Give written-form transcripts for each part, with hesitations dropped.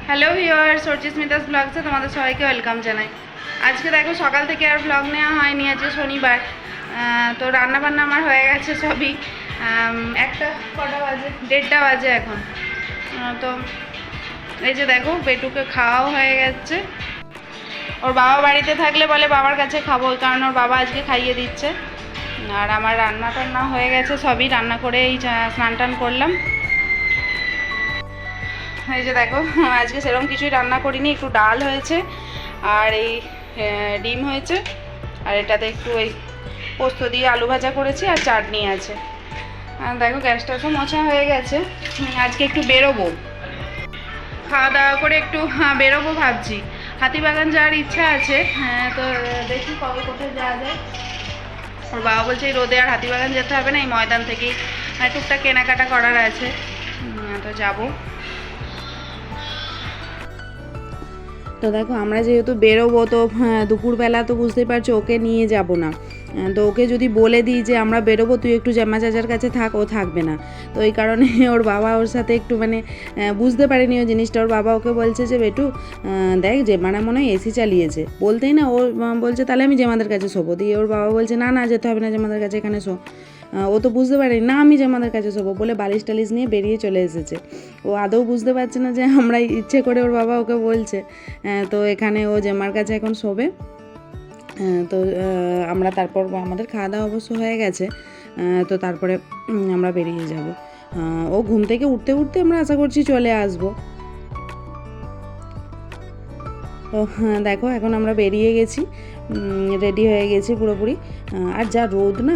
Hello viewers, সর্চিস্মিতাস ব্লগসে তোমাদের সবাইকে welcome জানাই। আজকে দেখো সকাল থেকে আর ব্লগ নেওয়া হয়নি, আজকে শনিবার। তো রান্নাবান্না আমার হয়ে গেছে সবই। একটা কটা বাজে, 1:30 বাজে এখন। তো এই যে দেখো বেটুকে খাওয়াও হয়ে গেছে। ওর বাবা বাড়িতে থাকলে বলে বাবার কাছে খাবো, কারণ ওর বাবা আজকে খাইয়ে দিচ্ছে। আর আমার রান্না টান্না হয়ে গেছে, সবই রান্না করে এই স্নান টান করলাম। এই যে দেখো আজকে সেরকম কিছুই রান্না করিনি, একটু ডাল হয়েছে আর এই ডিম হয়েছে, আর এটাতে একটু ওই পোস্ত দিয়ে আলু ভাজা করেছি আর চাটনি আছে। আর দেখো গ্যাসটা তো মোছা হয়ে গেছে। আজকে একটু বেরোবো, খাওয়া দাওয়া করে একটু বেরোবো ভাবছি। হাতিবাগান যাওয়ার ইচ্ছা আছে, তো দেখি কবে কোথায় যাওয়া যায়। ওর বাবা বলছে এই রোদে আর হাতিবাগান যেতে হবে না, এই ময়দান থেকেই টুকটাক কেনাকাটা করার আছে, তো যাবো। তো দেখো আমরা যেহেতু বেরোবো, তো দুপুরবেলা তো বুঝতেই পারছো ওকে নিয়ে যাব না। তো ওকে যদি বলে দিই যে আমরা বেরোবো, তুই একটু জ্যামা চাচার কাছে থাক, ও থাকবে না। তো এই কারণে ওর বাবা ওর সাথে একটু বুঝতে পারেনি ওই জিনিসটা। ওর বাবা ওকে বলছে যে বেটু দেখ জেমারা মনে হয় এসি চালিয়েছে, বলতেই না ও বলছে তাহলে আমি জেমাদের কাছে শোবো। দিয়ে ওর বাবা বলছে না না, যেতে হবে না জেমাদের কাছে, এখানে শো। ও তো বুঝতে পারেনি, না আমি জামাদের কাছে শোবো বলে বালিশ টালিশ নিয়ে বেরিয়ে চলে এসেছে। ও আদৌ বুঝতে পারছে না যে আমরা ইচ্ছে করে ওর বাবা ওকে বলছে। তো এখানে ও জামার কাছে এখন শোবে। তো আমরা তারপর আমাদের খাওয়া দাওয়া অবশ্য হয়ে গেছে, তো তারপরে আমরা বেরিয়ে যাব। ও ঘুম থেকে উঠতে উঠতে আমরা আশা করছি চলে আসবো। তো দেখো এখন আমরা বেরিয়ে গেছি, রেডি হয়ে গেছি পুরোপুরি। আর যা রোদ না,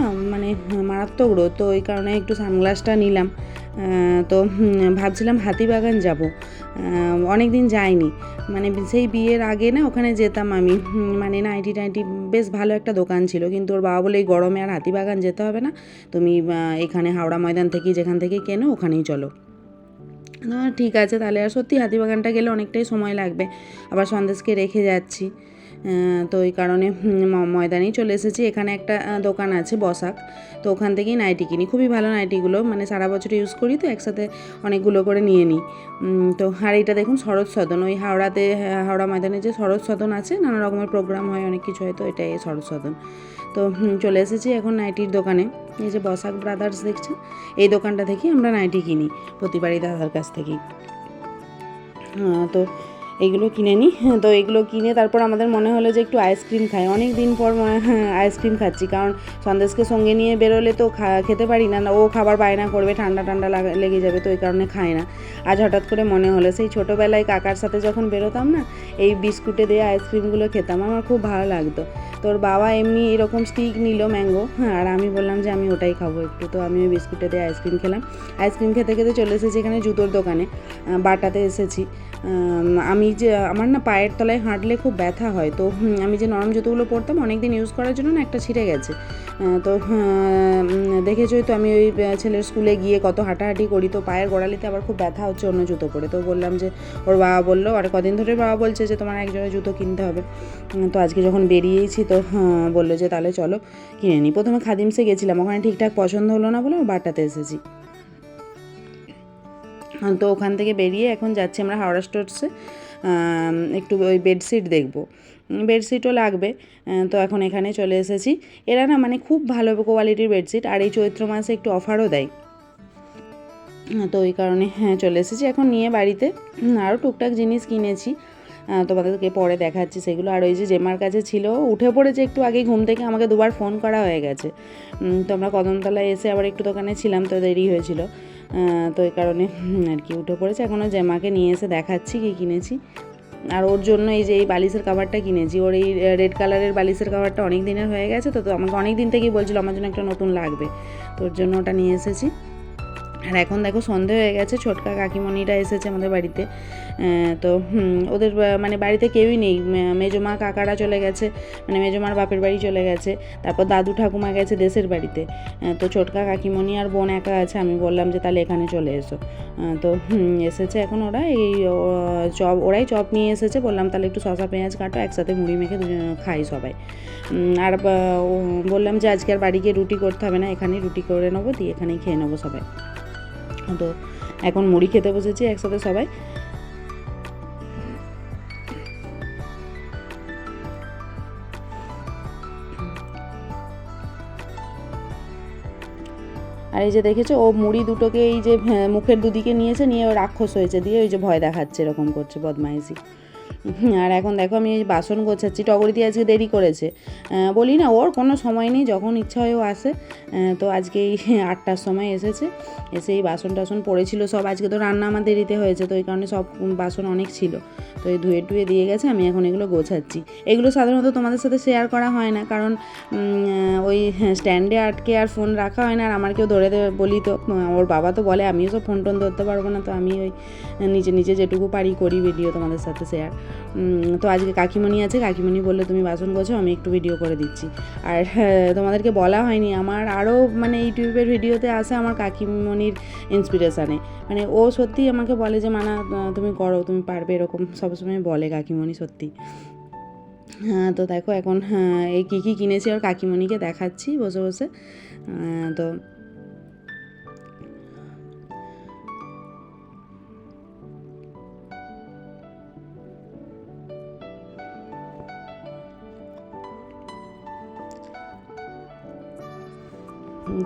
মারাত্মক রোদ, তো ওই কারণে একটু সানগ্লাসটা নিলাম। তো ভাবছিলাম হাতিবাগান যাব, অনেক দিন যাইনি। সেই বিয়ের আগে না ওখানে যেতাম আমি, নাইটি টাইটি বেশ ভালো একটা দোকান ছিল, কিন্তু ওর বাবা বলে এই গরমে আর হাতিবাগান যেতে হবে না, তুমি এখানে হাওড়া ময়দান থেকেই যেখান থেকে কেনো ওখানেই চলো। ঠিক আছে তাহলে। আর সত্যি হাতিবাগানটা গেলে অনেকটাই সময় লাগবে, আবার সন্দেশকে রেখে যাচ্ছি। তো এই কারণে ময়দানেই চলে এসেছি। এখানে একটা দোকান আছে বসাক, তো ওখান থেকেই নাইটি কিনি, খুবই ভালো নাইটিগুলো, সারা বছর ইউজ করি, তো একসাথে অনেকগুলো করে নিয়ে নিই। তো আর এইটা দেখুন শরৎ সদন, ওই হাওড়া ময়দানে যে শরৎ সদন আছে, নানা রকমের প্রোগ্রাম হয়, অনেক কিছু হয়, তো এটাই শরৎ সদন। তো চলে এসেছি এখন নাইটির দোকানে। এই যে বসাক ব্রাদার্স দেখছেন, এই দোকানটা থেকেই আমরা নাইটি কিনি প্রতিবারই দাদার কাছ থেকেই। তো এইগুলো কিনে নিই। তো এগুলো কিনে তারপর আমাদের মনে হলো যে একটু আইসক্রিম খাই, অনেক দিন পর আইসক্রিম খাচ্ছি, কারণ সন্দেশকে সঙ্গে নিয়ে বেরোলে তো খেতে পারি না, ও খাবার বায়না করবে, ঠান্ডা ঠান্ডা লেগে যাবে, তো ওই কারণে খায় না। আজ হঠাৎ করে মনে হলো, সেই ছোটোবেলায় কাকার সাথে যখন বেরোতাম না, এই বিস্কুটে দিয়ে আইসক্রিমগুলো খেতাম, আমার খুব ভালো লাগতো। তোর বাবা এমনি এরকম স্টিক নিল ম্যাঙ্গো, আর আমি বললাম যে আমি ওটাই খাবো একটু, তো আমি ওই বিস্কুটে দিয়ে আইসক্রিম খেলাম। আইসক্রিম খেতে খেতে চলে এসেছি এখানে জুতোর দোকানে, বাটাতে এসেছি। আমার না পায়ের তলায় হাঁটলে খুব ব্যথা হয়, তো আমি যে নরম জুতোগুলো পরতাম অনেক দিন ইউজ করার জন্য না, একটা ছিঁড়ে গেছে। তো দেখেছই তো আমি ওই ছেলের স্কুলে গিয়ে কত হাঁটাহাঁটি করি, তো পায়ের গোড়ালিতে আবার খুব ব্যথা হচ্ছে অন্য জুতো পরে। তো বললাম যে, ওর বাবা বললো, আর কদিন ধরে বাবা বলছে যে তোমার একজোড়া জুতো কিনতে হবে। তো আজকে যখন বেরিয়েছি, তো বললো যে তাহলে চলো কিনে নিই। প্রথমে খাদিমসে গেছিলাম, ওখানে ঠিকঠাক পছন্দ হলো না বলে বাটাতে এসেছি। তো ওখান থেকে বেরিয়ে এখন যাচ্ছি আমরা হাওড়া স্টোরসে, একটু ওই বেডশিট দেখবো, বেডশিটও লাগবে। তো এখন এখানে চলে এসেছি। এরা না খুব ভালো কোয়ালিটির বেডশিট, আর এই চৈত্র মাসে একটু অফারও দেয়, তো ওই কারণে চলে এসেছি এখন নিয়ে বাড়িতে। আরও টুকটাক জিনিস কিনেছি, তোমাদেরকে পরে দেখাচ্ছি সেগুলো। আর ওই যে জেমার কাছে ছিল, উঠে পড়েছে একটু আগে ঘুম থেকে, আমাকে দুবার ফোন করা হয়ে গেছে। তো আমরা কদমতলায় এসে আবার একটু দোকানে ছিলাম, তো দেরি হয়েছিল, তো এই কারণে আর কি উঠে পড়েছে। এখনও জেমাকে নিয়ে এসে দেখাচ্ছি কী কিনেছি। আর ওর জন্য এই যে এই বালিশের কাভারটা কিনেছি, ওর এই রেড কালারের বালিশের কাভারটা অনেক দিনের হয়ে গেছে, তো আমাকে অনেক দিন থেকেই বলছিল আমার জন্য একটা নতুন লাগবে, তো ওর জন্য ওটা নিয়ে এসেছি। আর এখন দেখো সন্ধে হয়ে গেছে, ছোটকা কাকিমণিরা এসেছে আমাদের বাড়িতে। তো ওদের বাড়িতে কেউই নেই, মেজমা কাকারা চলে গেছে, মেজমার বাপের বাড়ি চলে গেছে, তারপর দাদু ঠাকুমা গেছে দেশের বাড়িতে। তো ছোটকা কাকিমণি আর বোন একা আছে। আমি বললাম যে তাহলে এখানে চলে এসো। তো এসেছে এখন ওরা, ওরাই চপ নিয়ে এসেছে। বললাম তাহলে একটু শসা পেঁয়াজ কাটো, একসাথে মুড়ি মেখে দুজন খাই সবাই। আর বললাম যে আজকে আর বাড়ি গিয়ে রুটি করতে হবে না, এখানেই রুটি করে নেবো, দিয়ে এখানেই খেয়ে নেবো সবাই। তো এখন মুড়ি খেতে বসেছি একসাথে সবাই। আর এই যে দেখেছো ও মুড়ি দুটোকে এই যে মুখের দুদিকে নিয়েছে, নিয়ে ও রাক্ষস হয়েছে, দিয়ে ওই যে ভয় দেখাচ্ছে, এরকম করছে বদমাইশি। আর এখন দেখো আমি এই বাসন গোছাচ্ছি। টগরিদি আজকে দেরি করেছে, বলি না ওর কোনো সময় নেই, যখন ইচ্ছা হয় ও আসে। তো আজকে এই 8টার সময় এসেছে, এসে এই বাসন টাসন পড়েছিল সব। আজকে তো রান্না আমার দেরিতে হয়েছে, তো এই কারণে সব বাসন অনেক ছিল, তো এই ধুয়ে টুয়ে দিয়ে গেছে। আমি এখন এগুলো গোছাচ্ছি। এগুলো সাধারণত তোমাদের সাথে শেয়ার করা হয় না, কারণ ওই স্ট্যান্ডে আটকে আর ফোন রাখা হয় না, আর আমার কেউ ধরে দেবে বলি, তো ওর বাবা তো বলে আমিও সব ফোন টোন ধরতে পারবো না, তো আমি ওই নিচে নিচে যেটুকু পারি করি ভিডিও তোমাদের সাথে শেয়ার। তো আজকে কাকিমণি আছে, কাকিমণি বললে তুমি বাসন গোছো, আমি একটু ভিডিও করে দিচ্ছি। আর তোমাদেরকে বলা হয়নি, আমার আরও মানে ইউটিউবের ভিডিওতে আসে আমার কাকিমণির ইন্সপিরেশানে। মানে ও সত্যিই আমাকে বলে যে মানা তুমি করো, তুমি পারবে, এরকম সবসময় বলে কাকিমণি, সত্যি। তো দেখো এখন এই কী কী কিনেছি আর কাকিমণিকে দেখাচ্ছি বসে বসে। তো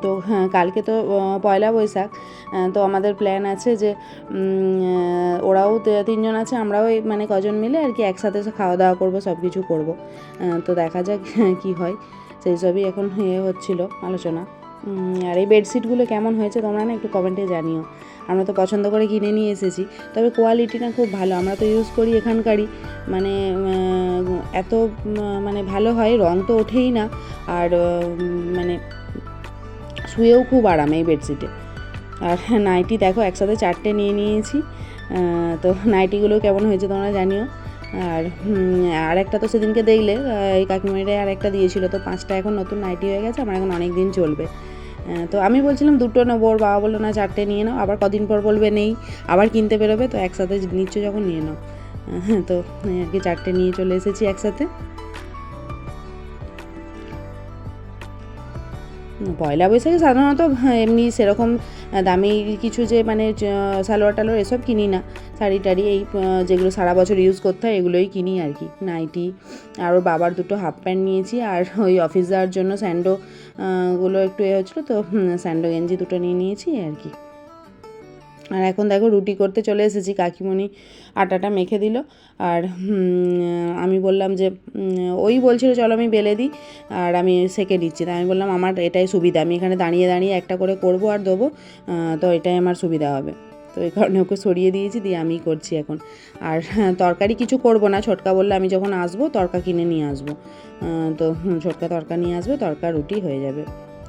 তো হ্যাঁ, কালকে তো পয়লা বৈশাখ, তো আমাদের প্ল্যান আছে যে ওরাও 3জন আছে, আমরাও এই মানে কজন মিলে আর কি একসাথে খাওয়া দাওয়া করবো, সব কিছু করবো। তো দেখা যাক কি হয়, সেই সবই এখন হচ্ছিল আলোচনা। আর এই বেডশিটগুলো কেমন হয়েছে তোমরা না একটু কমেন্টে জানিও। আমরা তো পছন্দ করে কিনে নিয়ে এসেছি, তবে কোয়ালিটিটা খুব ভালো, আমরা তো ইউজ করি এখানকারই, মানে এত মানে ভালো হয়, রং তো ওঠেই না, আর মানে শুয়েও খুব আরাম এই বেডশিটে। আর নাইটি দেখো একসাথে 4টে নিয়ে নিয়েছি, তো নাইটিগুলো কেমন হয়েছে তোমরা জানিও। আর একটা তো সেদিনকে দেখলে এই কাকিমারিটাই আর একটা দিয়েছিল, তো 5টা এখন নতুন নাইটি হয়ে গেছে, আমার এখন অনেক দিন চলবে। তো আমি বলছিলাম 2টো নেবো, ওর বাবা বললো না 4টে নিয়ে নাও, আবার কদিন পর বলবে নেই, আবার কিনতে বেরোবে, তো একসাথে নিচ্ছ যখন নিয়ে নাও। তো আর কি 4টে নিয়ে চলে এসেছি একসাথে। পয়লা বৈশাখে সাধারণত এমনি সেরকম দামি কিছু যে মানে সালোয়ার টালোয়ার এসব কিনি না, শাড়ি টাড়ি এই যেগুলো সারা বছর ইউজ করতে হয় এগুলোই কিনি আর কি। নাইটি, আর ওর বাবার 2টো হাফ প্যান্ট নিয়েছি, আর ওই অফিস যাওয়ার জন্য স্যান্ডো গুলো একটু হচ্ছিলো, তো স্যান্ডো গেঞ্জি 2টো নিয়ে নিয়েছি আর কি। আর এখন দেখো রুটি করতে চলে এসেছি, কাকিমণি আটাটা মেখে দিল, আর আমি বললাম যে ওই বলছিল চলো আমি বেলে দিই, আর আমি সেঁকে দিচ্ছি। তাই আমি বললাম আমার এটাই সুবিধা, আমি এখানে দাঁড়িয়ে দাঁড়িয়ে একটা করে করবো আর দেবো, তো এটাই আমার সুবিধা হবে। তো এই কারণে ওকে সরিয়ে দিয়েছি, দিয়ে আমি করছি এখন। আর তরকারি কিছু করব না, ছোটকা বললে আমি যখন আসবো তরকা কিনে নিয়ে আসবো, তো ছোটকা তরকা নিয়ে আসবে, তরকা রুটি হয়ে যাবে।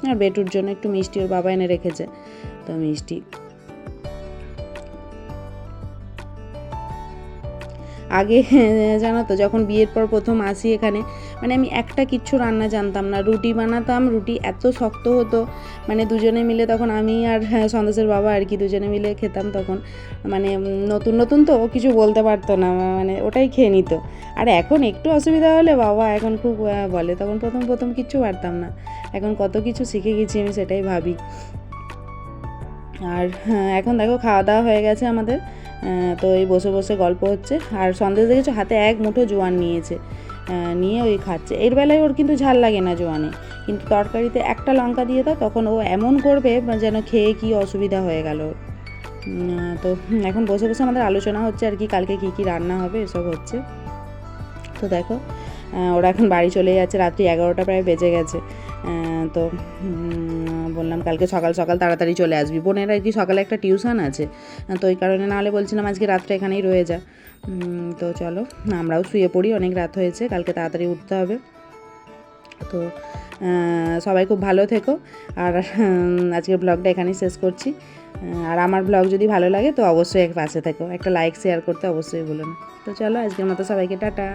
আর বেটুর জন্য একটু মিষ্টি ওর বাবা এনে রেখেছে, তো মিষ্টি। আগে জানো তো যখন বিয়ের পর প্রথম আসি এখানে, মানে আমি একটা কিচ্ছু রান্না জানতাম না, রুটি বানাতাম, রুটি এত শক্ত হতো, মানে দুজনে মিলে তখন আমি আর সন্দেশের বাবা আর কি দুজনে মিলে খেতাম তখন, মানে নতুন নতুন তো ও কিছু বলতে পারতো না, মানে ওটাই খেয়ে নিত। আর এখন একটু অসুবিধা হলে বাবা এখন খুব বলে, তখন প্রথম প্রথম কিচ্ছু পারতাম না, এখন কত কিছু শিখে গেছি আমি, সেটাই ভাবি। আর এখন দেখো খাওয়া দাওয়া হয়ে গেছে আমাদের, তো এই বসে বসে গল্প হচ্ছে। আর সন্দেশ দেখেছো হাতে এক মুঠো জোয়ান নিয়েছে, নিয়ে ওই খাচ্ছে। এর বেলায় ওর কিন্তু ঝাল লাগে না জোয়ানে, কিন্তু তরকারিতে একটা লঙ্কা দিয়ে দাও তখন ও এমন করবে যেন খেয়ে কি অসুবিধা হয়ে গেল। তো এখন বসে বসে আমাদের আলোচনা হচ্ছে আর কি, কালকে কী কী রান্না হবে এসব হচ্ছে। তো দেখো ওরা এখন বাড়ি চলে যাচ্ছে, রাত্রি 11টা প্রায় বেজে গেছে। তো বললাম কালকে সকাল সকাল তাড়াতাড়ি চলে আসবি, বোনের আর কি সকালে একটা টিউশন আছে, তো ওই কারণে নাহলে বলছিলাম আজকে রাতটা এখানেই রয়ে যা। তো চলো আমরাও শুয়ে পড়ি, অনেক রাত হয়েছে, কালকে তাড়াতাড়ি উঠতে হবে। তো সবাই খুব ভালো থেকো, আর আজকের ব্লগটা এখানেই শেষ করছি। আর আমার ব্লগ যদি ভালো লাগে তো অবশ্যই এক পাশে থেকো, একটা লাইক শেয়ার করতে অবশ্যই ভুলো না। তো চলো আজকের মতো সবাইকে টাটা।